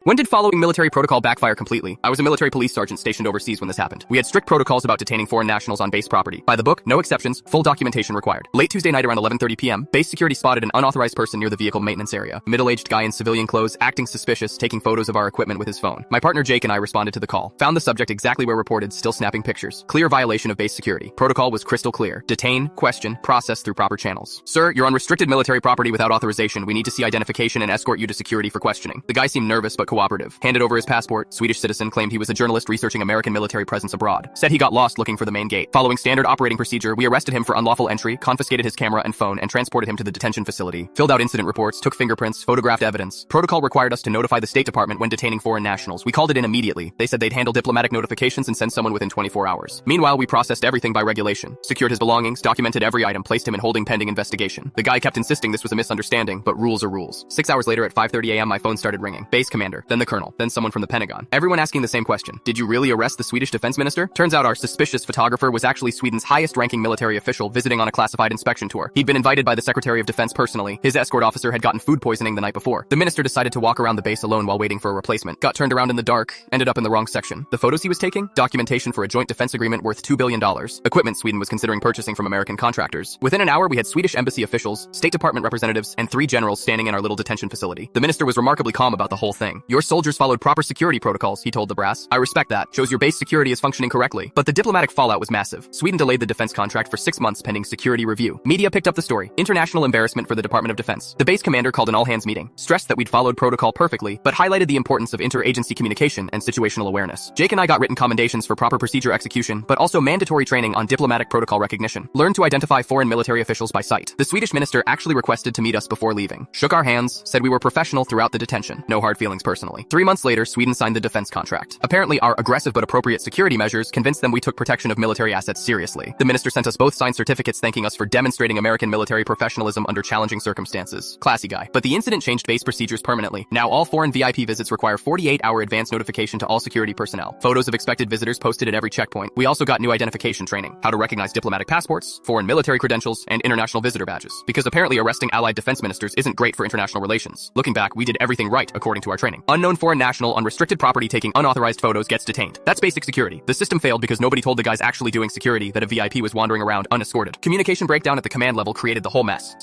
When did following military protocol backfire completely? I was a military police sergeant stationed overseas when this happened. We had strict protocols about detaining foreign nationals on base property. By the book, no exceptions, full documentation required. Late Tuesday night around 11:30 p.m., base security spotted an unauthorized person near the vehicle maintenance area. A middle-aged guy in civilian clothes, acting suspicious, taking photos of our equipment with his phone. My partner Jake and I responded to the call. Found the subject exactly where reported, still snapping pictures. Clear violation of base security. Protocol was crystal clear. Detain, question, process through proper channels. Sir, you're on restricted military property without authorization. We need to see identification and escort you to security for questioning. The guy seemed nervous but cooperative. Handed over his passport. Swedish citizen claimed he was a journalist researching American military presence abroad. Said he got lost looking for the main gate. Following standard operating procedure, we arrested him for unlawful entry, confiscated his camera and phone, and transported him to the detention facility. Filled out incident reports, took fingerprints, photographed evidence. Protocol required us to notify the State Department when detaining foreign nationals. We called it in immediately. They said they'd handle diplomatic notifications and send someone within 24 hours. Meanwhile, we processed everything by regulation. Secured his belongings, documented every item, placed him in holding pending investigation. The guy kept insisting this was a misunderstanding, but rules are rules. 6 hours later at 5:30 a.m. my phone started ringing. Base commander, then the colonel, then someone from the Pentagon. Everyone asking the same question. Did you really arrest the Swedish defense minister? Turns out our suspicious photographer was actually Sweden's highest-ranking military official visiting on a classified inspection tour. He'd been invited by the Secretary of Defense personally. His escort officer had gotten food poisoning the night before. The minister decided to walk around the base alone while waiting for a replacement. Got turned around in the dark, ended up in the wrong section. The photos he was taking? Documentation for a joint defense agreement worth $2 billion. Equipment Sweden was considering purchasing from American contractors. Within an hour, we had Swedish embassy officials, State Department representatives, and 3 generals standing in our little detention facility. The minister was remarkably calm about the whole thing. Your soldiers followed proper security protocols, he told the brass. I respect that. Shows your base security is functioning correctly. But the diplomatic fallout was massive. Sweden delayed the defense contract for 6 months pending security review. Media picked up the story. International embarrassment for the Department of Defense. The base commander called an all-hands meeting, stressed that we'd followed protocol perfectly, but highlighted the importance of interagency communication and situational awareness. Jake and I got written commendations for proper procedure execution, but also mandatory training on diplomatic protocol recognition. Learned to identify foreign military officials by sight. The Swedish minister actually requested to meet us before leaving. Shook our hands, said we were professional throughout the detention. No hard feelings personally. 3 months later, Sweden signed the defense contract. Apparently, our aggressive but appropriate security measures convinced them we took protection of military assets seriously. The minister sent us both signed certificates thanking us for demonstrating American military professionalism under challenging circumstances. Classy guy. But the incident changed base procedures permanently. Now all foreign VIP visits require 48-hour advance notification to all security personnel. Photos of expected visitors posted at every checkpoint. We also got new identification training. How to recognize diplomatic passports, foreign military credentials, and international visitor badges. Because apparently arresting allied defense ministers isn't great for international relations. Looking back, we did everything right according to our training. Unknown foreign national on restricted property taking unauthorized photos gets detained. That's basic security. The system failed because nobody told the guys actually doing security that a VIP was wandering around unescorted. Communication breakdown at the command level created the whole mess.